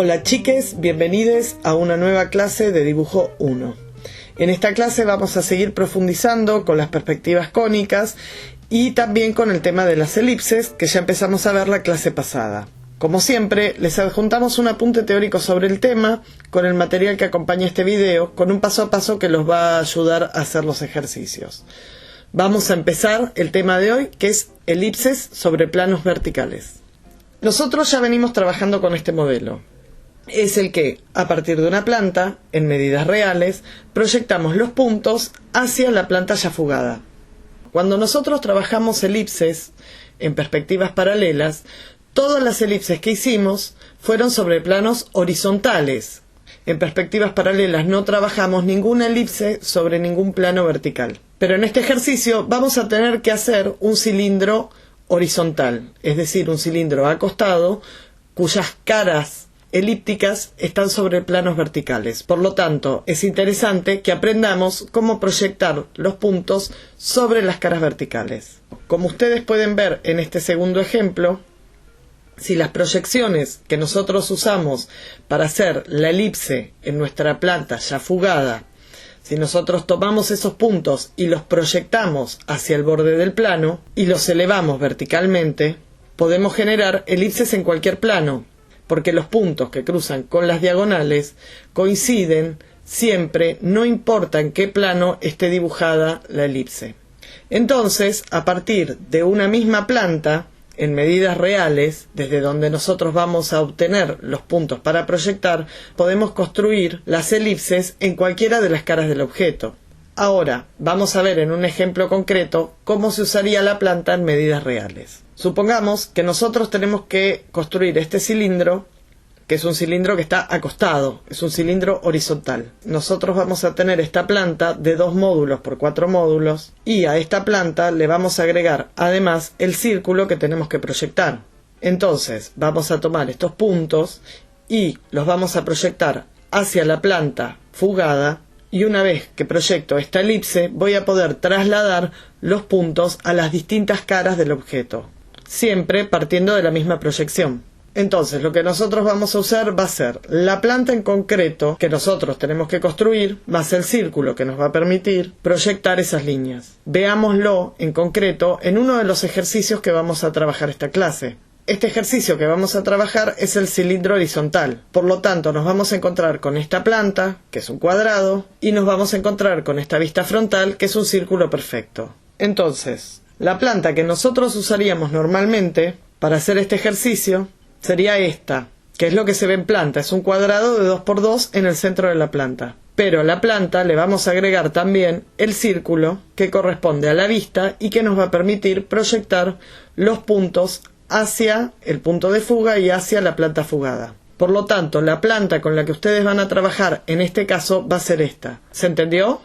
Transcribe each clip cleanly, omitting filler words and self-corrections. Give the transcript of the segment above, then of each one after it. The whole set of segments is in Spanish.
Hola chiques, bienvenidos a una nueva clase de dibujo 1. En esta clase vamos a seguir profundizando con las perspectivas cónicas y también con el tema de las elipses, que ya empezamos a ver la clase pasada. Como siempre, les adjuntamos un apunte teórico sobre el tema con el material que acompaña este video, con un paso a paso que los va a ayudar a hacer los ejercicios. Vamos a empezar el tema de hoy, que es elipses sobre planos verticales. Nosotros ya venimos trabajando con este modelo. Es el que, a partir de una planta, en medidas reales, proyectamos los puntos hacia la planta ya fugada. Cuando nosotros trabajamos elipses en perspectivas paralelas, todas las elipses que hicimos fueron sobre planos horizontales. En perspectivas paralelas no trabajamos ninguna elipse sobre ningún plano vertical. Pero en este ejercicio vamos a tener que hacer un cilindro horizontal, es decir, un cilindro acostado cuyas caras elípticas están sobre planos verticales. Por lo tanto, es interesante que aprendamos cómo proyectar los puntos sobre las caras verticales. Como ustedes pueden ver en este segundo ejemplo, si las proyecciones que nosotros usamos para hacer la elipse en nuestra planta ya fugada, si nosotros tomamos esos puntos y los proyectamos hacia el borde del plano y los elevamos verticalmente, podemos generar elipses en cualquier plano, porque los puntos que cruzan con las diagonales coinciden siempre, no importa en qué plano esté dibujada la elipse. Entonces, a partir de una misma planta, en medidas reales, desde donde nosotros vamos a obtener los puntos para proyectar, podemos construir las elipses en cualquiera de las caras del objeto. Ahora, vamos a ver en un ejemplo concreto cómo se usaría la planta en medidas reales. Supongamos que nosotros tenemos que construir este cilindro, que es un cilindro que está acostado, es un cilindro horizontal. Nosotros vamos a tener esta planta de 2 módulos por 4 módulos y a esta planta le vamos a agregar además el círculo que tenemos que proyectar. Entonces vamos a tomar estos puntos y los vamos a proyectar hacia la planta fugada, y una vez que proyecto esta elipse voy a poder trasladar los puntos a las distintas caras del objeto, siempre partiendo de la misma proyección. Entonces lo que nosotros vamos a usar va a ser la planta en concreto que nosotros tenemos que construir, más el círculo que nos va a permitir proyectar esas líneas. Veámoslo en concreto en uno de los ejercicios que vamos a trabajar esta clase. Este ejercicio que vamos a trabajar es el cilindro horizontal. Por lo tanto, nos vamos a encontrar con esta planta, que es un cuadrado, y nos vamos a encontrar con esta vista frontal, que es un círculo perfecto. Entonces, la planta que nosotros usaríamos normalmente para hacer este ejercicio sería esta, que es lo que se ve en planta. Es un cuadrado de 2 por 2 en el centro de la planta. Pero a la planta le vamos a agregar también el círculo que corresponde a la vista y que nos va a permitir proyectar los puntos hacia el punto de fuga y hacia la planta fugada. Por lo tanto, la planta con la que ustedes van a trabajar en este caso va a ser esta. ¿Se entendió?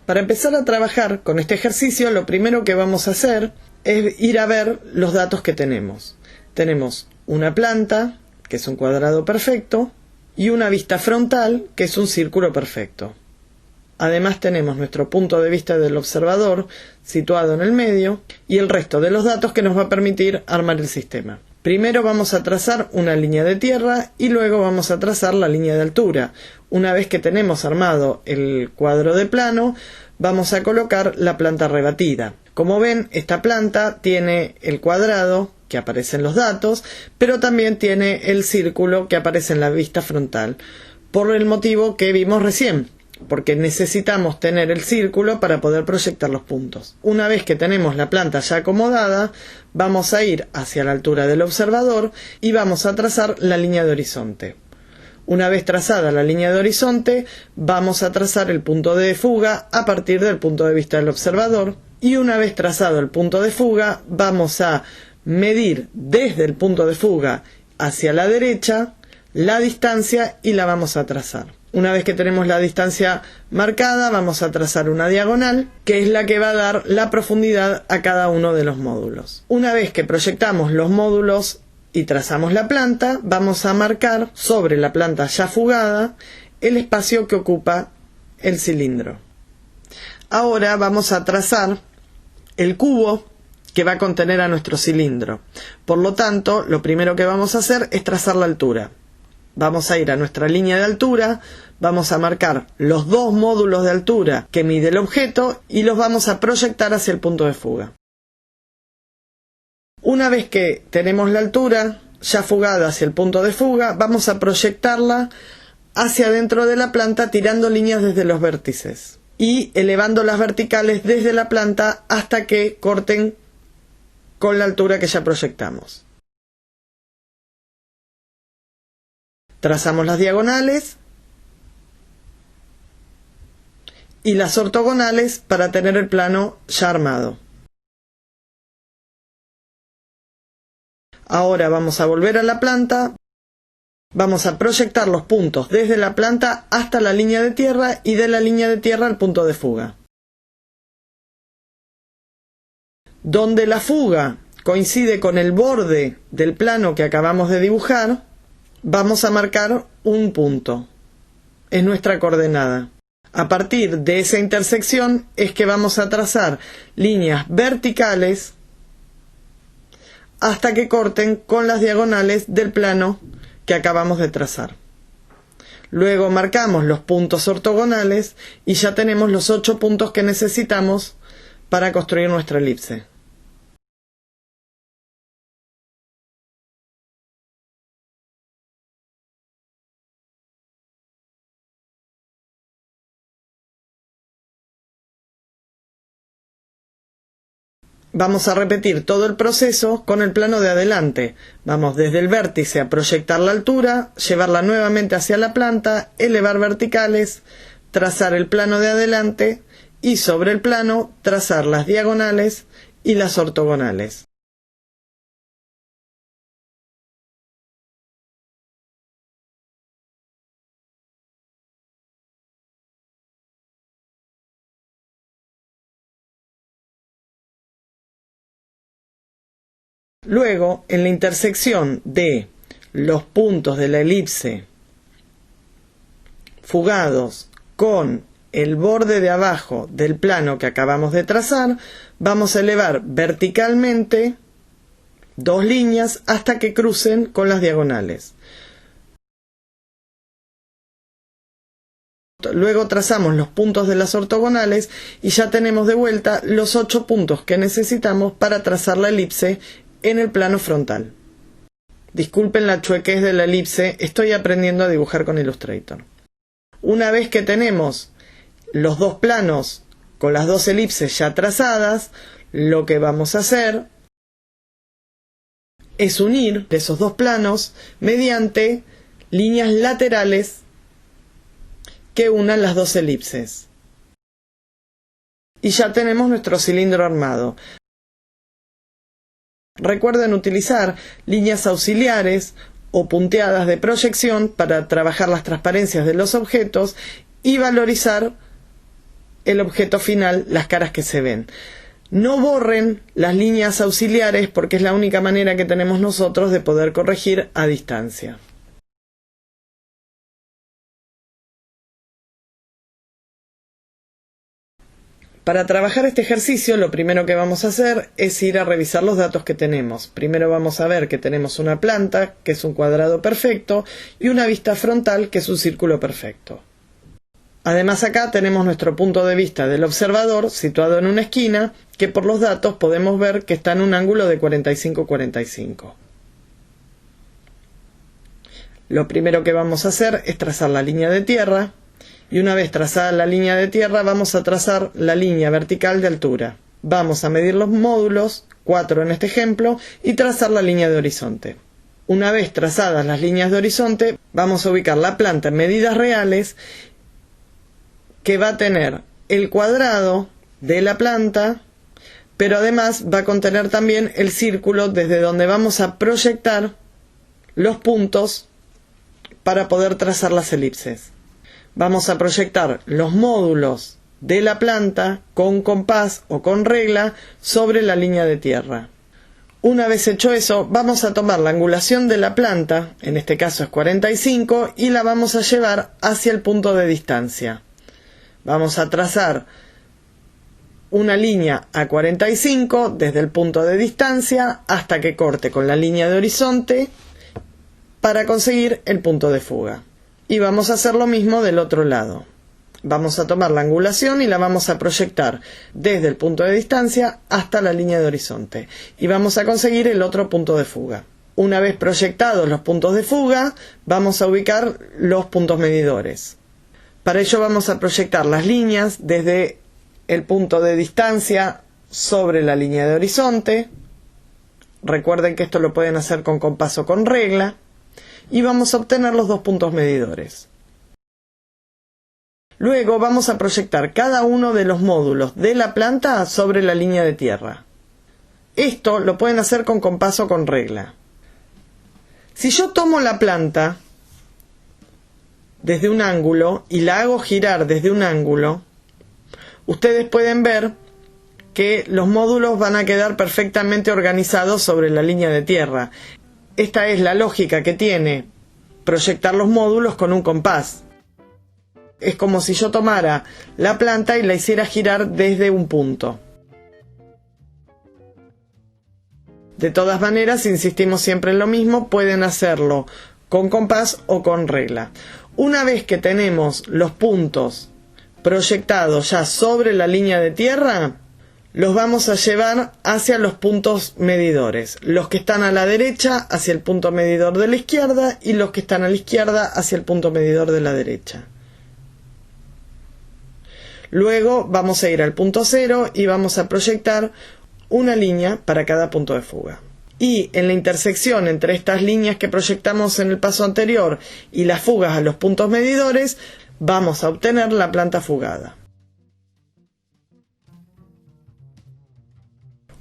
Para empezar a trabajar con este ejercicio, lo primero que vamos a hacer es ir a ver los datos que tenemos. Tenemos una planta, que es un cuadrado perfecto, y una vista frontal, que es un círculo perfecto. Además tenemos nuestro punto de vista del observador situado en el medio y el resto de los datos que nos va a permitir armar el sistema. Primero vamos a trazar una línea de tierra y luego vamos a trazar la línea de altura. Una vez que tenemos armado el cuadro de plano, vamos a colocar la planta rebatida. Como ven, esta planta tiene el cuadrado que aparece en los datos, pero también tiene el círculo que aparece en la vista frontal, por el motivo que vimos recién, porque necesitamos tener el círculo para poder proyectar los puntos. Una vez que tenemos la planta ya acomodada, vamos a ir hacia la altura del observador y vamos a trazar la línea de horizonte. Una vez trazada la línea de horizonte, vamos a trazar el punto de fuga a partir del punto de vista del observador, y una vez trazado el punto de fuga, vamos a medir desde el punto de fuga hacia la derecha la distancia y la vamos a trazar. Una vez que tenemos la distancia marcada, vamos a trazar una diagonal, que es la que va a dar la profundidad a cada uno de los módulos. Una vez que proyectamos los módulos y trazamos la planta, vamos a marcar sobre la planta ya fugada el espacio que ocupa el cilindro. Ahora vamos a trazar el cubo que va a contener a nuestro cilindro. Por lo tanto, lo primero que vamos a hacer es trazar la altura. Vamos a ir a nuestra línea de altura, vamos a marcar los dos módulos de altura que mide el objeto y los vamos a proyectar hacia el punto de fuga. Una vez que tenemos la altura ya fugada hacia el punto de fuga, vamos a proyectarla hacia adentro de la planta tirando líneas desde los vértices y elevando las verticales desde la planta hasta que corten con la altura que ya proyectamos. Trazamos las diagonales y las ortogonales para tener el plano ya armado. Ahora vamos a volver a la planta, vamos a proyectar los puntos desde la planta hasta la línea de tierra y de la línea de tierra al punto de fuga. Donde la fuga coincide con el borde del plano que acabamos de dibujar, vamos a marcar un punto. Es nuestra coordenada. A partir de esa intersección es que vamos a trazar líneas verticales hasta que corten con las diagonales del plano que acabamos de trazar. Luego marcamos los puntos ortogonales y ya tenemos los 8 puntos que necesitamos para construir nuestra elipse. Vamos a repetir todo el proceso con el plano de adelante. Vamos desde el vértice a proyectar la altura, llevarla nuevamente hacia la planta, elevar verticales, trazar el plano de adelante y sobre el plano trazar las diagonales y las ortogonales. Luego, en la intersección de los puntos de la elipse fugados con el borde de abajo del plano que acabamos de trazar, vamos a elevar verticalmente 2 líneas hasta que crucen con las diagonales. Luego trazamos los puntos de las ortogonales y ya tenemos de vuelta los 8 puntos que necesitamos para trazar la elipse en el plano frontal. Disculpen la chuequez de la elipse, estoy aprendiendo a dibujar con Illustrator. Una vez que tenemos los dos planos con las dos elipses ya trazadas, lo que vamos a hacer es unir esos dos planos mediante líneas laterales que unan las dos elipses. Y ya tenemos nuestro cilindro armado. Recuerden utilizar líneas auxiliares o punteadas de proyección para trabajar las transparencias de los objetos y valorizar el objeto final, las caras que se ven. No borren las líneas auxiliares porque es la única manera que tenemos nosotros de poder corregir a distancia. Para trabajar este ejercicio, lo primero que vamos a hacer es ir a revisar los datos que tenemos. Primero vamos a ver que tenemos una planta, que es un cuadrado perfecto, y una vista frontal, que es un círculo perfecto. Además acá tenemos nuestro punto de vista del observador, situado en una esquina, que por los datos podemos ver que está en un ángulo de 45-45. Lo primero que vamos a hacer es trazar la línea de tierra. Y una vez trazada la línea de tierra, vamos a trazar la línea vertical de altura. Vamos a medir los módulos, 4 en este ejemplo, y trazar la línea de horizonte. Una vez trazadas las líneas de horizonte, vamos a ubicar la planta en medidas reales, que va a tener el cuadrado de la planta, pero además va a contener también el círculo desde donde vamos a proyectar los puntos para poder trazar las elipses. Vamos a proyectar los módulos de la planta con compás o con regla sobre la línea de tierra. Una vez hecho eso, vamos a tomar la angulación de la planta, en este caso es 45, y la vamos a llevar hacia el punto de distancia. Vamos a trazar una línea a 45 desde el punto de distancia hasta que corte con la línea de horizonte para conseguir el punto de fuga. Y vamos a hacer lo mismo del otro lado. Vamos a tomar la angulación y la vamos a proyectar desde el punto de distancia hasta la línea de horizonte. Y vamos a conseguir el otro punto de fuga. Una vez proyectados los puntos de fuga, vamos a ubicar los puntos medidores. Para ello vamos a proyectar las líneas desde el punto de distancia sobre la línea de horizonte. Recuerden que esto lo pueden hacer con compás o con regla. Y vamos a obtener los dos puntos medidores. Luego vamos a proyectar cada uno de los módulos de la planta sobre la línea de tierra. Esto lo pueden hacer con compás o con regla. Si yo tomo la planta desde un ángulo y la hago girar desde un ángulo, ustedes pueden ver que los módulos van a quedar perfectamente organizados sobre la línea de tierra. Esta es la lógica que tiene proyectar los módulos con un compás. Es como si yo tomara la planta y la hiciera girar desde un punto. De todas maneras, insistimos siempre en lo mismo, pueden hacerlo con compás o con regla. Una vez que tenemos los puntos proyectados ya sobre la línea de tierra, los vamos a llevar hacia los puntos medidores. Los que están a la derecha hacia el punto medidor de la izquierda y los que están a la izquierda hacia el punto medidor de la derecha. Luego vamos a ir al punto cero y vamos a proyectar una línea para cada punto de fuga. Y en la intersección entre estas líneas que proyectamos en el paso anterior y las fugas a los puntos medidores, vamos a obtener la planta fugada.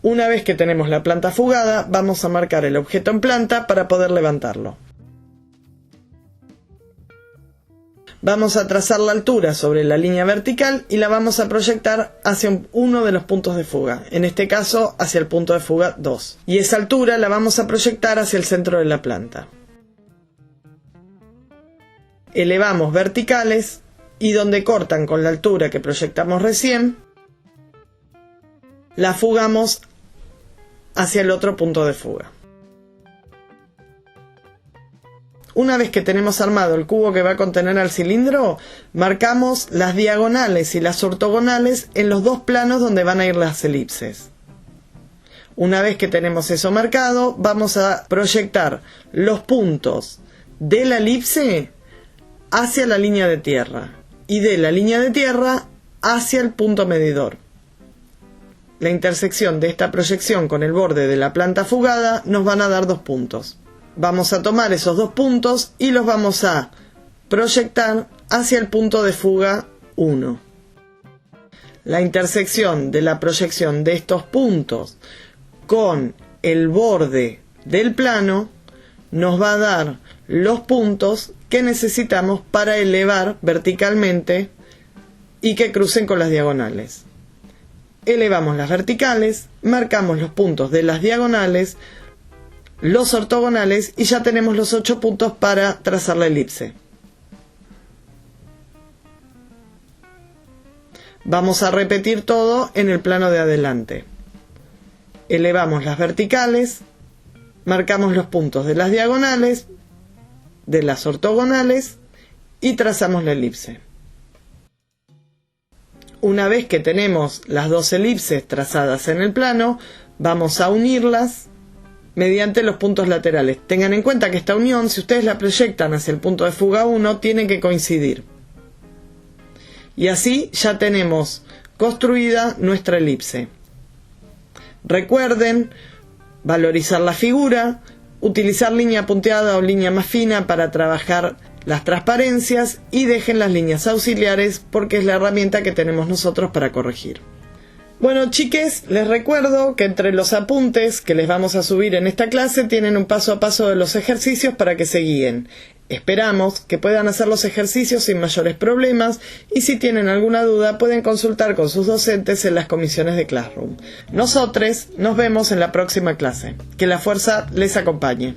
Una vez que tenemos la planta fugada, vamos a marcar el objeto en planta para poder levantarlo. Vamos a trazar la altura sobre la línea vertical y la vamos a proyectar hacia uno de los puntos de fuga, en este caso hacia el punto de fuga 2. Y esa altura la vamos a proyectar hacia el centro de la planta. Elevamos verticales y donde cortan con la altura que proyectamos recién, la fugamos hacia el otro punto de fuga. Una vez que tenemos armado el cubo que va a contener al cilindro, marcamos las diagonales y las ortogonales en los dos planos donde van a ir las elipses. Una vez que tenemos eso marcado, vamos a proyectar los puntos de la elipse hacia la línea de tierra y de la línea de tierra hacia el punto medidor. La intersección de esta proyección con el borde de la planta fugada nos van a dar 2 puntos. Vamos a tomar esos 2 puntos y los vamos a proyectar hacia el punto de fuga 1. La intersección de la proyección de estos puntos con el borde del plano nos va a dar los puntos que necesitamos para elevar verticalmente y que crucen con las diagonales. Elevamos las verticales, marcamos los puntos de las diagonales, los ortogonales y ya tenemos los 8 puntos para trazar la elipse. Vamos a repetir todo en el plano de adelante. Elevamos las verticales, marcamos los puntos de las diagonales, de las ortogonales y trazamos la elipse. Una vez que tenemos las 2 elipses trazadas en el plano, vamos a unirlas mediante los puntos laterales. Tengan en cuenta que esta unión, si ustedes la proyectan hacia el punto de fuga 1, tiene que coincidir. Y así ya tenemos construida nuestra elipse. Recuerden valorizar la figura, utilizar línea punteada o línea más fina para trabajar las transparencias y dejen las líneas auxiliares porque es la herramienta que tenemos nosotros para corregir. Bueno, chiques, les recuerdo que entre los apuntes que les vamos a subir en esta clase tienen un paso a paso de los ejercicios para que se guíen. Esperamos que puedan hacer los ejercicios sin mayores problemas y si tienen alguna duda pueden consultar con sus docentes en las comisiones de Classroom. Nosotros nos vemos en la próxima clase. Que la fuerza les acompañe.